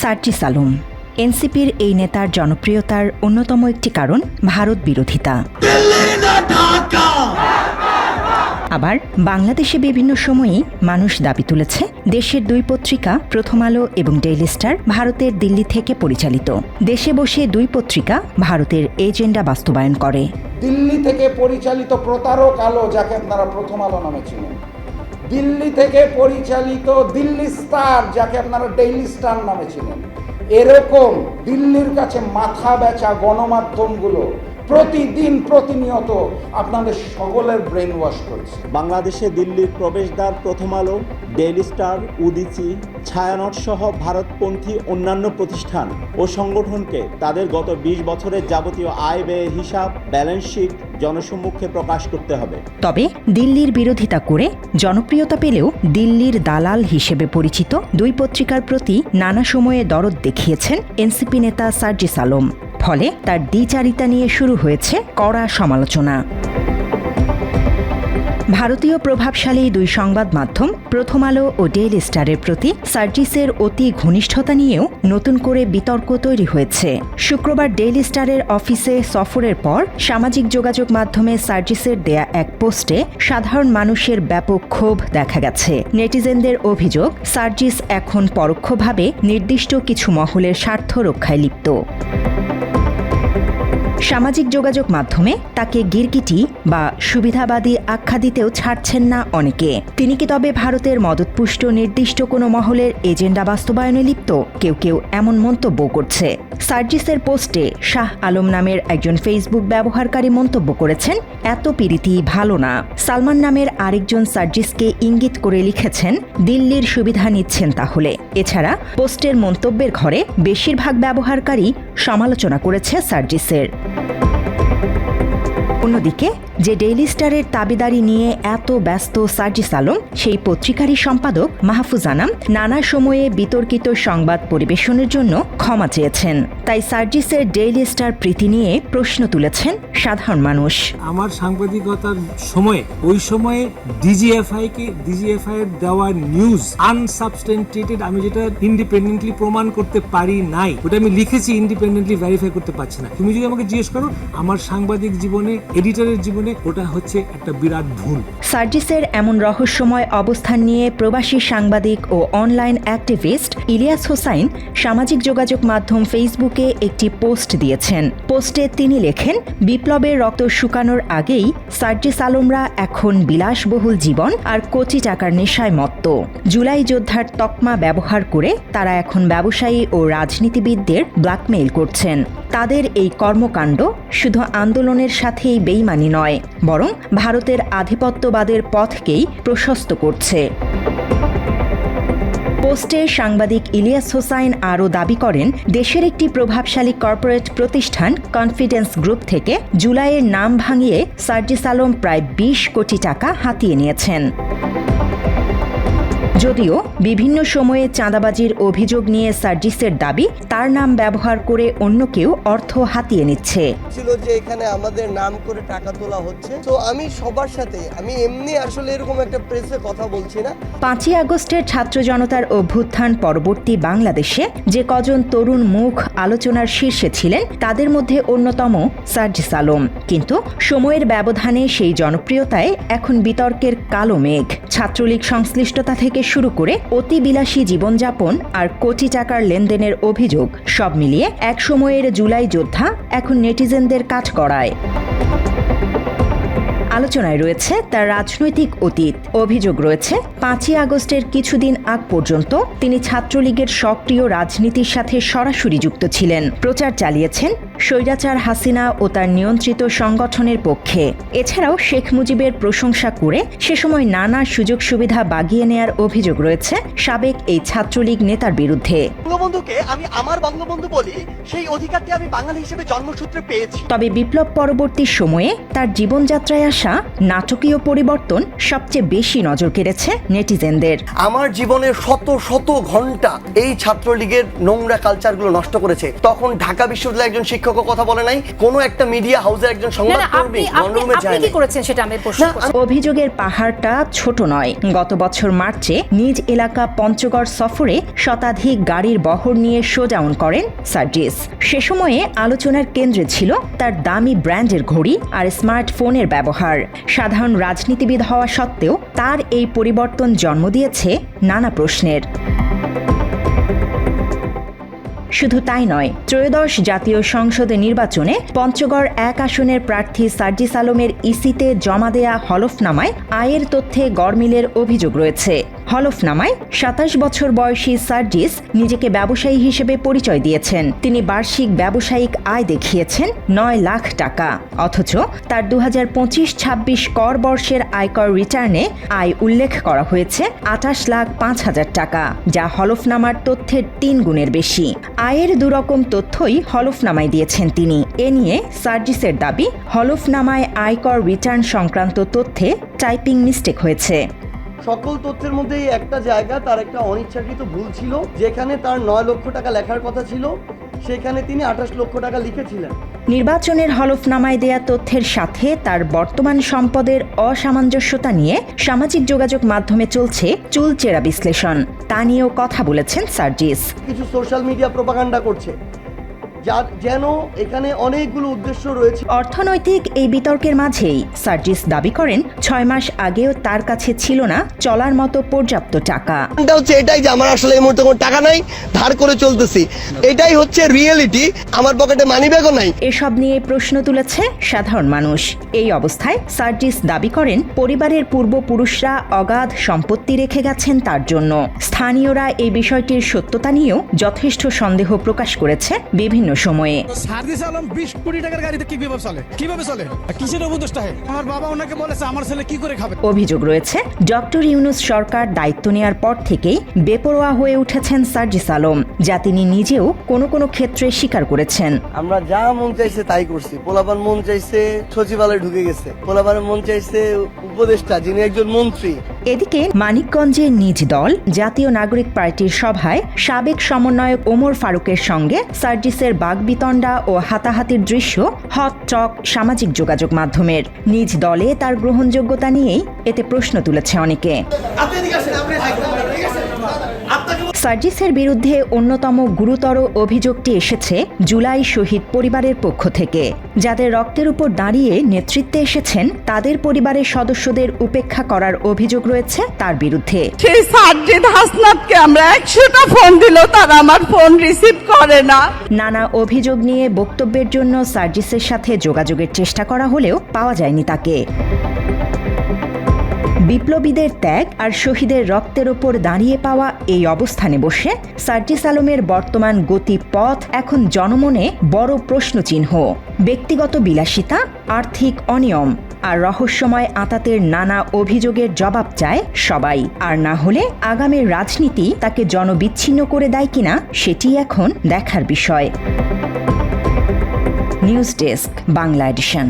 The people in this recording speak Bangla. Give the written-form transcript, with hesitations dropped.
সার্জিস আলম। এনসিপির এই নেতার জনপ্রিয়তার অন্যতম একটি কারণ ভারত বিরোধিতা। আবার বাংলাদেশে বিভিন্ন সময়েই মানুষ দাবি তুলেছে দেশের দুই পত্রিকা প্রথম আলো এবং ডেইলি স্টার ভারতের দিল্লি থেকে পরিচালিত। দেশে বসে দুই পত্রিকা ভারতের এজেন্ডা বাস্তবায়ন করে। দিল্লি থেকে পরিচালিত প্রতারক আলো, যাকে আপনারা প্রথম আলো নামে চিনেন, দিল্লি থেকে পরিচালিত দিল্লি স্টার, যাকে আপনারা ডেইলি স্টার নামে চিনেন, এরকম দিল্লির কাছে মাথা বেচা গণমাধ্যমগুলো প্রতিদিন প্রতিনিয়ত আপনাদের সকলের ব্রেন ওয়াশ করছে। বাংলাদেশে দিল্লির প্রবেশদ্বার প্রথম আলো, ডেইলি স্টার, উদীচী, ছায়ানট সহ ভারতপন্থী অন্যান্য প্রতিষ্ঠান ও সংগঠনকে তাদের গত ২০ বছরের যাবতীয় আয় ব্যয়ের হিসাব, ব্যালেন্স শিট জনসম্মুখে প্রকাশ করতে হবে। তবে দিল্লির বিরোধিতা করে জনপ্রিয়তা পেলেও দিল্লির দালাল হিসেবে পরিচিত দুই পত্রিকার প্রতি নানা সময়ে দরদ দেখিয়েছেন এনসিপি নেতা সার্জিস আলম। ফলে তার দ্বিচারিতা নিয়ে শুরু হয়েছে কড়া সমালোচনা। ভারতীয় প্রভাবশালী দুই সংবাদ মাধ্যম প্রথম আলো ও ডেইলি স্টারের প্রতি সার্জিসের অতি ঘনিষ্ঠতা নিয়েও নতুন করে বিতর্ক তৈরি হয়েছে। শুক্রবার ডেইলি স্টারের অফিসে সফরের পর সামাজিক যোগাযোগ মাধ্যমে সার্জিসের দেয়া এক পোস্টে সাধারণ মানুষের ব্যাপক ক্ষোভ দেখা গেছে। নেটিজেনদের অভিযোগ, সার্জিস এখন পরোক্ষভাবে নির্দিষ্ট কিছু মহলের স্বার্থ রক্ষায় লিপ্ত। সামাজিক যোগাযোগ মাধ্যমে তাকে গিরগিটি বা সুবিধাবাদী আখ্যা দিতেও ছাড়ছেন না অনেকে। তিনি কি তবে ভারতের মদতপুষ্ট নির্দিষ্ট কোনো মহলের এজেন্ডা বাস্তবায়নে লিপ্ত? কেউ কেউ এমন মন্তব্য করছে। সার্জিসের পোস্টে শাহ আলম নামের একজন ফেসবুক ব্যবহারকারী মন্তব্য করেছেন, এত পিরিতি ভালো না। সালমান নামের আরেকজন সার্জিসকে ইঙ্গিত করে লিখেছেন, দিল্লির সুবিধা নিচ্ছেন তাহলে। এছাড়া পোস্টের মন্তব্যের ঘরে বেশিরভাগ ব্যবহারকারী সমালোচনা করেছে সার্জিসের। অন্যদিকে যে ডেইলি স্টারের তাবেদারি নিয়ে এত ব্যস্ত সার্জিস আলম, সেই পত্রিকারই সম্পাদক মাহফুজ আনাম নানা সময়ে বিতর্কিত সংবাদ পরিবেশনের জন্য ক্ষমা চেয়েছেন। তাই সার্জিসের ডেইলি স্টার প্রীতি নিয়ে প্রশ্ন তুলেছেন সাধারণ মানুষ। আমার সাংবাদিকতার সময়ে ওই সময়ে ডিজিএফআই এর দেওয়া নিউজ আনসাবস্টেন্টেটেড, আমি যেটা ইন্ডিপেন্ডেন্টলি প্রমাণ করতে পারি নাই, ওটা আমি লিখেছি, ইন্ডিপেন্ডেন্টলি ভেরিফাই করতে পারছি না। তুমি যদি আমাকে জিজ্ঞেস করো আমার সাংবাদিক জীবনে, এডিটরের জীবনে, ওটা হচ্ছে একটা বিরাট ভুল। সার্জিসের এমন রহস্যময় অবস্থান নিয়ে প্রবাসী সাংবাদিক ও অনলাইন অ্যাক্টিভিস্ট ইলিয়াস হোসাইন সামাজিক যোগাযোগ মাধ্যম ফেসবুকে একটি পোস্ট দিয়েছেন। পোস্টে তিনি লেখেন, বিপ্লবের রক্ত শুকানোর আগেই সার্জিস আলমরা এখন বিলাসবহুল জীবন আর কোটি টাকার নেশায় মত্ত। জুলাই যোদ্ধার তকমা ব্যবহার করে তারা এখন ব্যবসায়ী ও রাজনীতিবিদদের ব্ল্যাকমেইল করছেন। তাদের এই কর্মকাণ্ড শুধু আন্দোলনের সাথেই বেইমানি নয়, বরং ভারতের আধিপত্যবাদের পথকেই প্রশস্ত করছে। পোস্টে সাংবাদিক ইলিয়াস হোসাইন আরও দাবি করেন, দেশের একটি প্রভাবশালী কর্পোরেট প্রতিষ্ঠান কনফিডেন্স গ্রুপ থেকে জুলাইয়ের নাম ভাঙিয়ে সার্জিস আলম প্রায় ২০ কোটি টাকা হাতিয়ে নিয়েছেন। যদিও বিভিন্ন সময়ে চাঁদাবাজির অভিযোগ নিয়ে সার্জিসের দাবি, তার নাম ব্যবহার করে অন্য কেউ অর্থ হাতিয়ে নিচ্ছে। ছিল যে এখানে আমাদের নাম করে টাকা তোলা হচ্ছে। তো আমি সবার সাথে, আমি এমনি আসলে এরকম একটা প্রেসে কথা বলছি না। 5ই আগস্টের ছাত্র জনতার অভ্যুত্থান পরবর্তী বাংলাদেশে যে কজন তরুণ মুখ আলোচনার শীর্ষে ছিলেন, তাদের মধ্যে অন্যতম সার্জিস আলম। কিন্তু সময়ের ব্যবধানে সেই জনপ্রিয়তায় এখন বিতর্কের কালো মেঘ। ছাত্রলীগ সংশ্লিষ্টতা থেকে শুরু করে অতি বিলাসী জীবনযাপন আর কোটি টাকার লেনদেনের অভিযোগ, সব মিলিয়ে এক সময়ের জুলাই যোদ্ধা এখন নেটিজেনদের কাঠগড়ায়। আলোচনায় রয়েছে তার রাজনৈতিক অতীত। অভিযোগ রয়েছে 5ই আগস্টের কিছুদিন আগ পর্যন্ত তিনি ছাত্রলীগের সক্রিয় রাজনীতির সাথে সরাসরি যুক্ত ছিলেন। প্রচার চালিয়েছেন স্বৈরাচার হাসিনা ও তার নিয়ন্ত্রিত সংগঠনের পক্ষে। এছাড়াও শেখ মুজিবের প্রশংসা করে সে সময় নানা সুযোগ সুবিধা বাগিয়ে নেয়ার অভিযোগ রয়েছে সাবেক এই ছাত্রলীগ নেতার বিরুদ্ধে। বঙ্গবন্ধুকে আমি আমার বঙ্গবন্ধু বলি, সেই অধিকারটি আমি বাঙালি হিসেবে জন্মসূত্রে পেয়েছি। তবে বিপ্লব পরবর্তী সময়ে তার জীবনযাত্রায় আসা আসা নাটকীয় পরিবর্তন সবচেয়ে বেশি নজর কেড়েছে নেটিজেনদের। আমার জীবনের শত শত ঘন্টা এই ছাত্রলীগের নোংরা কালচারগুলো নষ্ট করেছে। তখন ঢাকা বিশ্ববিদ্যালয়ের একজন শিক্ষকও কথা বলে নাই, কোনো একটা মিডিয়া হাউসের একজন সংবাদকর্মী মনরুমে যায় কি করেছেন সেটা আমি প্রশ্ন করছি। অভিযোগের পাহাড়টা ছোট নয়। গত বছর মার্চে নিজ এলাকা পঞ্চগড় সফরে শতাধিক গাড়ির বহর নিয়ে শোডাউন করেন সার্জিস। সে সময়ে আলোচনার কেন্দ্রে ছিল তার দামি ব্র্যান্ডের ঘড়ি আর স্মার্টফোনের ব্যবহার। সাধারণ রাজনীতিবিদ হওয়া সত্ত্বেও তার এই পরিবর্তন জন্ম দিয়েছে নানা প্রশ্নের। শুধু তাই নয়, ত্রয়োদশ জাতীয় সংসদ নির্বাচনে পঞ্চগড় 1 আসনের প্রার্থী সার্জিস আলমের ইসিতে জমা দেয়া হলফনামায় আয়ের তথ্যে গড়মিলের অভিযোগ রয়েছে। হলফনামায় 27 বছর বয়সী সার্জিস নিজেকে ব্যবসায়ী হিসেবে পরিচয় দিয়েছেন। তিনি বার্ষিক ব্যবসায়িক আয় দেখিয়েছেন 9 লাখ টাকা, অথচ তার 2025-26 কর বর্ষের আয়কর রিটার্নে আয় উল্লেখ করা হয়েছে 28,05,000 টাকা, যা হলফনামার তথ্যের 3 গুণের বেশি। আয়ের দুরকম তথ্যই হলফনামায় দিয়েছেন তিনি। এ নিয়ে সার্জিসের দাবি, হলফনামায় আয়কর রিটার্ন সংক্রান্ত তথ্যে টাইপিং মিস্টেক হয়েছে। সকল তথ্যের মধ্যে একটা জায়গা তার একটা অনিচ্ছাকৃত ভুল ছিল, যেখানে তার 9 লক্ষ টাকা লেখার কথা ছিল সেখানে তিনি 28 লক্ষ টাকা লিখেছিলেন। নির্বাচনের হলফনামায় দেয়া তথ্যের সাথে তার বর্তমান সম্পদের অসামঞ্জস্যতা নিয়ে সামাজিক যোগাযোগ মাধ্যমে চলছে চুলচেরা বিশ্লেষণ। তা নিয়েও কথা বলেছেন সার্জিস। কিছু সোশ্যাল মিডিয়া প্রোপাগান্ডা করছে, যার যেন এখানে অনেকগুলো উদ্দেশ্য রয়েছে। অর্থনৈতিক এই বিতর্কের মাঝেই সার্জিস দাবি করেন 6 মাস আগেও তার কাছে ছিল না চলার মতো পর্যাপ্ত টাকা। এটাই যে আমার আসলে এই মুহূর্তে কোনো টাকা নাই, ধার করে চলতেছি, এটাই হচ্ছে রিয়েলিটি। আমার পকেটে মানিব্যাগও নাই। এসব নিয়ে প্রশ্ন তুলেছে সাধারণ মানুষ। এই অবস্থায় সার্জিস দাবি করেন পরিবারের পূর্বপুরুষরা অগাধ সম্পত্তি রেখে গেছেন তার জন্য। স্থানীয়রা এই বিষয়টির সত্যতা নিয়েও যথেষ্ট সন্দেহ প্রকাশ করেছে বিভিন্ন সময়ে। সার্জিস আলম 20 কোটি টাকার গাড়িতে কিভাবে চলে? কিসের উপদেষ্টা? আমার বাবা ওনাকে বলেছে আমার ছেলে কি করে খাবে। অভিযোগ রয়েছে ডক্টর ইউনূস সরকার দায়িত্ব নেয়ার পর থেকেই বেপরোয়া হয়ে উঠেছেন সার্জিস আলম, যা তিনি নিজেও কোনো কোনো ক্ষেত্রে স্বীকার করেছেন। আমরা যা মন চাইছে তাই করছি। পোলাপান মন চাইছে সচিবালয়ে ঢুকে গেছে, পোলাপানের মন চাইছে উপদেষ্টা যিনি একজন মন্ত্রী। এদিকে মানিকগঞ্জে নিজ দল জাতীয় নাগরিক পার্টির সভায় সাবেক সমন্বয়ক ওমর ফারুকের সঙ্গে সার্জিসের বাগবিতণ্ডা ও হাতাহাতির দৃশ্য হট টক সামাজিক যোগাযোগ মাধ্যমের। নিজ দলে তার গ্রহণযোগ্যতা নিয়েই এতে প্রশ্ন তুলেছে অনেকে। সার্জিসের বিরুদ্ধে অন্যতম গুরুতর অভিযোগটি এসেছে জুলাই শহীদ পরিবারের পক্ষ থেকে। যাদের রক্তের উপর দাঁড়িয়ে নেতৃত্বে এসেছেন তাদের পরিবারের সদস্যদের উপেক্ষা করার অভিযোগ রয়েছে তার বিরুদ্ধে। সেই সার্জিদ হাসনাতকে আমরা 100টা ফোন দিলেও তারা আমার ফোন রিসিভ করে না। নানা অভিযোগ নিয়ে বক্তব্যের জন্য সার্জিসের সাথে যোগাযোগের চেষ্টা করা হলেও পাওয়া যায়নি তাকে। বিপ্লবীদের ত্যাগ আর শহীদের রক্তের ওপর দাঁড়িয়ে পাওয়া এই অবস্থানে বসে সার্জিস আলমের বর্তমান গতিপথ এখন জনমনে বড় প্রশ্নচিহ্ন। ব্যক্তিগত বিলাসিতা, আর্থিক অনিয়ম আর রহস্যময় আঁতাতের নানা অভিযোগের জবাব চায় সবাই। আর না হলে আগামীর রাজনীতি তাকে জনবিচ্ছিন্ন করে দেয় কিনা সেটি এখন দেখার বিষয়। News desk, Bangla addition.